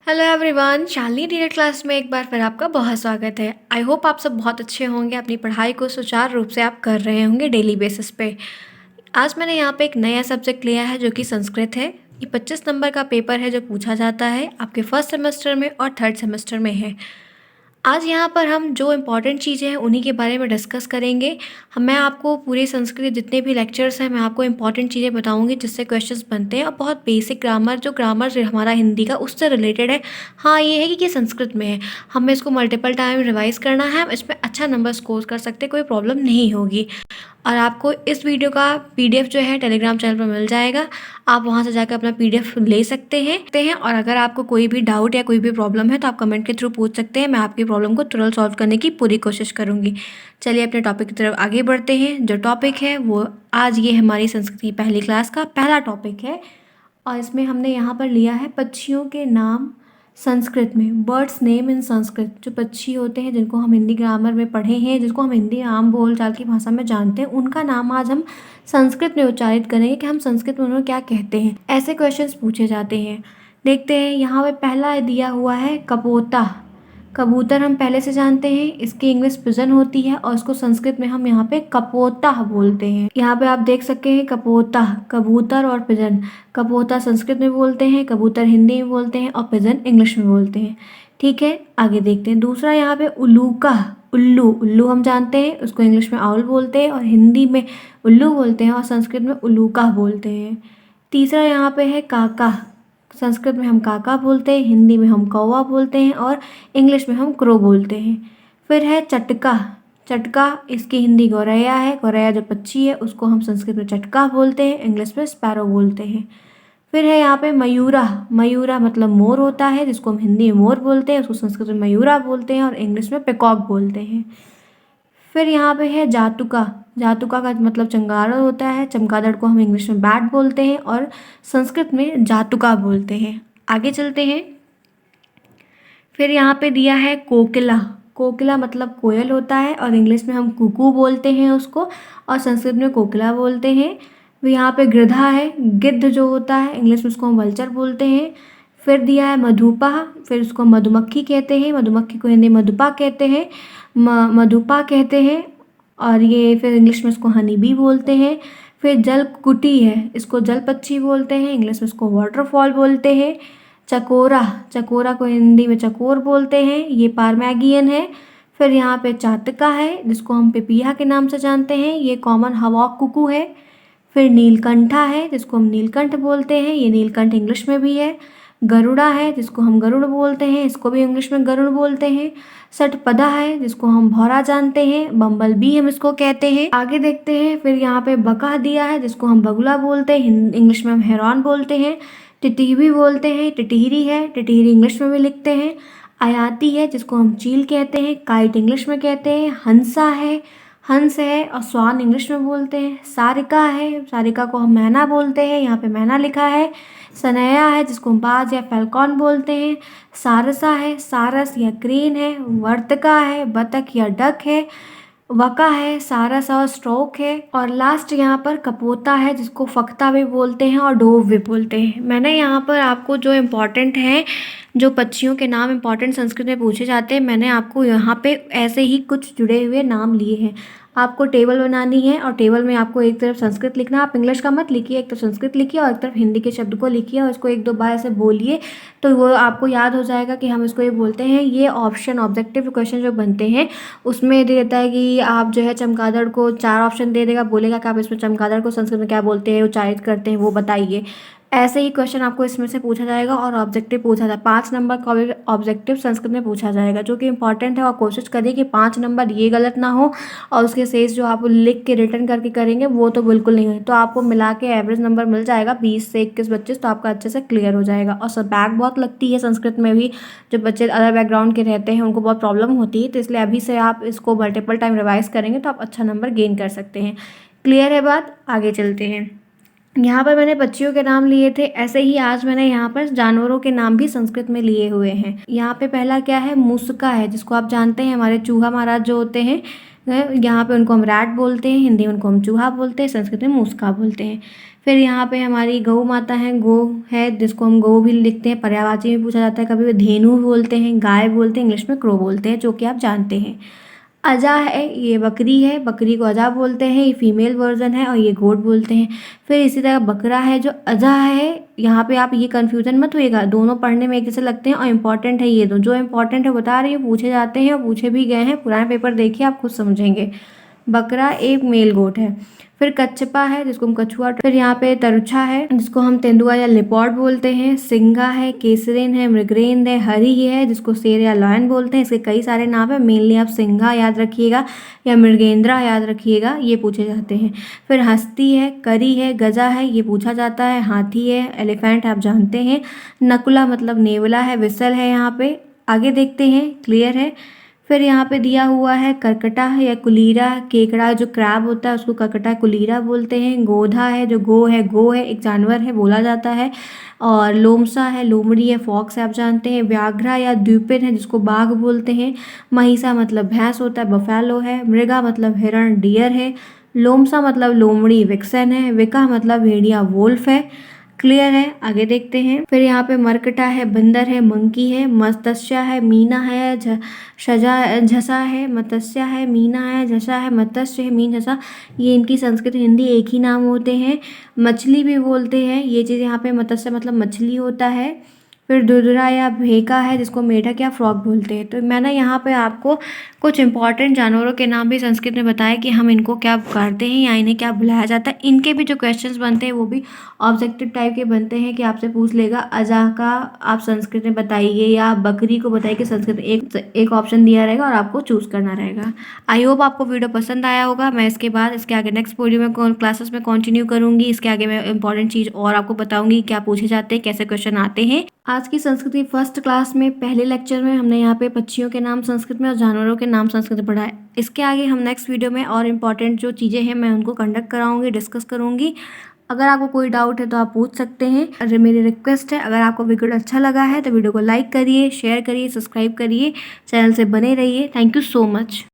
Hello everyone, Shalini teacher class में एक बार फिर आपका बहुत स्वागत है। आई होप आप सब बहुत अच्छे होंगे, अपनी पढ़ाई को सुचारू रूप से आप कर रहे होंगे डेली बेसिस पे। आज मैंने यहाँ पे एक नया सब्जेक्ट लिया है जो कि संस्कृत है। ये 25 नंबर का पेपर है जो पूछा जाता है आपके फर्स्ट सेमेस्टर में और थर्ड सेमेस्टर में है। आज यहाँ पर हम जो इम्पॉर्टेंट चीज़ें हैं उन्हीं के बारे में डिस्कस करेंगे। मैं आपको पूरे संस्कृत के जितने भी लेक्चर्स हैं मैं आपको इम्पॉर्टेंट चीज़ें बताऊंगी जिससे क्वेश्चंस बनते हैं, और बहुत बेसिक ग्रामर जो ग्रामर हमारा हिंदी का उससे रिलेटेड है। हाँ, ये है कि ये संस्कृत में है, हमें इसको मल्टीपल टाइम रिवाइज करना है, हम इसमें अच्छा नंबर स्कोर कर सकते हैं, कोई प्रॉब्लम नहीं होगी। और आपको इस वीडियो का पीडीएफ जो है टेलीग्राम चैनल पर मिल जाएगा, आप वहां से जाकर अपना पीडीएफ ले सकते हैं। और अगर आपको कोई भी डाउट या कोई भी प्रॉब्लम है तो आप कमेंट के थ्रू पूछ सकते हैं, मैं आपकी प्रॉब्लम को तुरंत सॉल्व करने की पूरी कोशिश करूँगी। चलिए अपने टॉपिक की तरफ आगे बढ़ते हैं। जो टॉपिक है वो आज ये हमारी संस्कृत की पहली क्लास का पहला टॉपिक है, और इसमें हमने यहाँ पर लिया है पक्षियों के नाम संस्कृत में, बर्ड्स नेम इन संस्कृत। जो पक्षी होते हैं जिनको हम हिंदी ग्रामर में पढ़े हैं, जिसको हम हिंदी आम बोलचाल की भाषा में जानते हैं, उनका नाम आज हम संस्कृत में उच्चारित करेंगे कि हम संस्कृत में उन्हें क्या कहते हैं। ऐसे क्वेश्चंस पूछे जाते हैं। देखते हैं, यहाँ पे पहला दिया हुआ है कपोता। कबूतर हम पहले से जानते हैं, इसकी इंग्लिश पिजन होती है और इसको संस्कृत में हम यहाँ पे कपोता बोलते हैं। यहाँ पे आप देख सकते हैं कपोता, कबूतर और पिजन। कपोता संस्कृत में बोलते हैं, कबूतर हिंदी में बोलते हैं और पिजन इंग्लिश में बोलते हैं। ठीक है, आगे देखते हैं। दूसरा यहाँ पे उल्लूका, उल्लू। उल्लू हम जानते हैं, उसको इंग्लिश में आउल बोलते हैं और हिंदी में उल्लू बोलते हैं और संस्कृत में उल्लूका बोलते हैं। तीसरा यहाँ पे है काका। संस्कृत में हम काका बोलते हैं, हिंदी में हम कौवा बोलते हैं और इंग्लिश में हम क्रो बोलते हैं। फिर है चटका। चटका, इसकी हिंदी गौरैया है। गौरैया जो पक्षी है उसको हम संस्कृत में चटका बोलते हैं, इंग्लिश में स्पैरो बोलते हैं। फिर है यहाँ पे मयूरा। मयूरा मतलब मोर होता है, जिसको हम हिंदी में मोर बोलते हैं, उसको संस्कृत में मयूरा बोलते हैं और इंग्लिश में पिकॉक बोलते हैं। फिर यहाँ पे है जातुका। जातुका का मतलब चमगादड़ होता है, चमगादड़ को हम इंग्लिश में बैट बोलते हैं और संस्कृत में जातुका बोलते हैं। आगे चलते हैं। फिर यहाँ पे दिया है कोकिला। कोकिला मतलब कोयल होता है और इंग्लिश में हम कुकू बोलते हैं उसको, और संस्कृत में कोकिला बोलते हैं। फिर यहाँ पे गृधा है, गिद्ध जो होता है, इंग्लिश में उसको हम वल्चर बोलते हैं। फिर दिया है मधुपा, फिर उसको मधुमक्खी कहते हैं, मधुमक्खी को हिंदी मधुपा कहते हैं, मधुपा कहते हैं, और ये फिर इंग्लिश में इसको हनी बी बोलते हैं। फिर जलकुटी है, इसको जल पक्षी बोलते हैं, इंग्लिश में इसको वाटरफॉल बोलते हैं। चकोरा, चकोरा को हिंदी में चकोर बोलते हैं, ये पारमैगियन है। फिर यहाँ पे चातका है, जिसको हम पिपिया के नाम से जानते हैं, ये कॉमन हवॉक कुकू है। फिर नीलकंठा है, जिसको हम नीलकंठ बोलते हैं, ये नीलकंठ इंग्लिश में भी है। गरुड़ा है, जिसको हम गरुड़ बोलते हैं, इसको भी इंग्लिश में गरुड़ बोलते हैं। सटपदा है, जिसको हम भौरा जानते हैं, बम्बल बी हम इसको कहते हैं। आगे देखते हैं। फिर यहाँ पे बका दिया है, जिसको हम बगुला बोलते हैं, इंग्लिश में हम हेरॉन बोलते हैं। टिटही बोलते हैं, टिटहिरी है, टिटहिरी इंग्लिश में भी लिखते हैं। आयाती है, जिसको हम चील कहते हैं, काइट इंग्लिश में कहते हैं। हंसा है, हंस है और स्वान इंग्लिश में बोलते हैं। सारिका है, सारिका को हम मैना बोलते हैं, यहाँ पे मैना लिखा है। सनैया है, जिसको हम बाज या फैल्कॉन बोलते हैं। सारसा है, सारस या क्रेन है। वर्तका है, बतख या डक है। वका है, सारस और स्ट्रोक है। और लास्ट यहाँ पर कपोता है, जिसको फक्ता भी बोलते हैं और डोव भी बोलते हैं। मैंने यहाँ पर आपको जो इम्पोर्टेंट हैं, जो पक्षियों के नाम इम्पॉर्टेंट संस्कृत में पूछे जाते हैं, मैंने आपको यहाँ पे ऐसे ही कुछ जुड़े हुए नाम लिए हैं। आपको टेबल बनानी है और टेबल में आपको एक तरफ संस्कृत लिखना, आप इंग्लिश का मत लिखिए, एक तरफ संस्कृत लिखिए और एक तरफ हिंदी के शब्द को लिखिए और इसको एक दो बार ऐसे बोलिए, तो वो आपको याद हो जाएगा कि हम इसको ये बोलते हैं। ये ऑप्शन ऑब्जेक्टिव क्वेश्चन जो बनते हैं उसमें दे देता है कि आप जो है चमगादड़ को 4 ऑप्शन दे देगा, बोलेगा कि आप इसमें चमगादड़ को संस्कृत में क्या बोलते हैं, उच्चारित करते हैं, वो बताइए। ऐसे ही क्वेश्चन आपको इसमें से पूछा जाएगा और ऑब्जेक्टिव पूछा जाए, 5 नंबर का ऑब्जेक्टिव संस्कृत में पूछा जाएगा, जो कि इंपॉर्टेंट है। और कोशिश करिए कि 5 नंबर ये गलत ना हो और उसके शेष जो आप लिख के रिटर्न करके करेंगे वो तो बिल्कुल नहीं हो, तो आपको मिला के एवरेज नंबर मिल जाएगा 20 से 21 25, तो आपका अच्छे से क्लियर हो जाएगा। और सब बैक बहुत लगती है संस्कृत में भी, जो बच्चे अदर बैकग्राउंड के रहते हैं उनको बहुत प्रॉब्लम होती है, तो इसलिए अभी से आप इसको मल्टीपल टाइम रिवाइज करेंगे तो आप अच्छा नंबर गेन कर सकते हैं। क्लियर है बात? आगे चलते हैं। यहाँ पर मैंने पक्षियों के नाम लिए थे, ऐसे ही आज मैंने यहाँ पर जानवरों के नाम भी संस्कृत में लिए हुए हैं। यहाँ पे पहला क्या है, मूसका है, जिसको आप जानते हैं हमारे चूहा महाराज जो होते हैं, यहाँ पे उनको हम रैट बोलते हैं, हिंदी में उनको हम चूहा बोलते हैं, संस्कृत में मूसका बोलते हैं। फिर यहाँ पे हमारी गौ माता है, गो है जिसको हम गौ भी लिखते हैं, पर्यायवाची में पूछा जाता है, कभी धेनु बोलते हैं, गाय बोलते हैं, इंग्लिश में क्रो बोलते हैं, जो कि आप जानते हैं। अजा है, ये बकरी है, बकरी को अजा बोलते हैं, ये फीमेल वर्जन है, और ये गोट बोलते हैं। फिर इसी तरह बकरा है जो अजा है, यहाँ पे आप ये कन्फ्यूजन मत होइएगा, दोनों पढ़ने में एक जैसे लगते हैं और इम्पॉर्टेंट है ये दो, जो इम्पॉर्टेंट है बता रही हूँ, पूछे जाते हैं और पूछे भी गए हैं, पुराने पेपर देखिए आप खुद समझेंगे। बकरा एक मेल गोट है। फिर कच्छपा है जिसको हम कछुआ, फिर यहाँ पे तरुछा है जिसको हम तेंदुआ या लिपॉर्ड बोलते हैं, सिंघा है, केसरेन है, मृगरेंद है, हरी है जिसको शेर या लॉयन बोलते हैं। इसके कई सारे नाम है, मेनली आप सिंघा याद रखिएगा या मृगेंद्रा याद रखिएगा, ये पूछे जाते हैं। फिर हस्ती है, करी है, गजा है, ये पूछा जाता है, हाथी है, एलिफेंट आप जानते हैं, नकुला मतलब नेवला है, विसल है। यहाँ पे आगे देखते हैं, क्लियर है। फिर यहाँ पे दिया हुआ है करकटा है या कुलीरा, केकड़ा जो क्रैब होता है उसको करकटा कुलीरा बोलते हैं, गोधा है जो गो है एक जानवर है बोला जाता है, और लोमसा है, लोमड़ी है, फॉक्स है आप जानते हैं, व्याघ्रा या द्वीपिन है जिसको बाघ बोलते हैं, महिषा मतलब भैंस होता है, बफेलो है, मृगा मतलब हिरण डियर है, लोमसा मतलब लोमड़ी विक्सन है, विका मतलब भेड़िया वोल्फ है। क्लियर है, आगे देखते हैं। फिर यहाँ पे मरकटा है, बंदर है, मंकी है, मत्स्या है, मीना है, झसा है, मत्स्या है, मीना है, झसा है, मत्स्य है, मीन झसा, ये इनकी संस्कृत हिंदी एक ही नाम होते हैं। मछली भी बोलते हैं, ये चीज़ यहाँ पे मत्स्य मतलब मछली होता है। फिर दुदरा या भेका है जिसको मेढक या फ्रॉग बोलते हैं। तो मैंने यहाँ पे आपको कुछ इंपॉर्टेंट जानवरों के नाम भी संस्कृत में बताया कि हम इनको क्या पुकारते हैं या इन्हें क्या बुलाया जाता है। इनके भी जो क्वेश्चंस बनते हैं वो भी ऑब्जेक्टिव टाइप के बनते हैं कि आपसे पूछ लेगा अजा का आप संस्कृत में बताइए या बकरी को बताइए कि संस्कृत, एक ऑप्शन दिया रहेगा और आपको चूज करना रहेगा। आई होप आपको वीडियो पसंद आया होगा। मैं इसके आगे नेक्स्ट वीडियो में क्लासेस में कंटिन्यू करूंगी। इसके आगे मैं इंपॉर्टेंट चीज़ और आपको बताऊंगी क्या पूछे जाते हैं, कैसे क्वेश्चन आते हैं। आज की संस्कृत फर्स्ट क्लास में पहले लेक्चर में हमने यहाँ पे पक्षियों के नाम संस्कृत में और जानवरों के नाम संस्कृत में पढ़ा है। इसके आगे हम नेक्स्ट वीडियो में और इम्पॉर्टेंट जो चीज़ें हैं मैं उनको कंडक्ट कराऊंगी, डिस्कस करूंगी। अगर आपको कोई डाउट है तो आप पूछ सकते हैं। अगर मेरी रिक्वेस्ट है, अगर आपको वीडियो अच्छा लगा है तो वीडियो को लाइक करिए, शेयर करिए, सब्सक्राइब करिए, चैनल से बने रहिए। Thank you so much.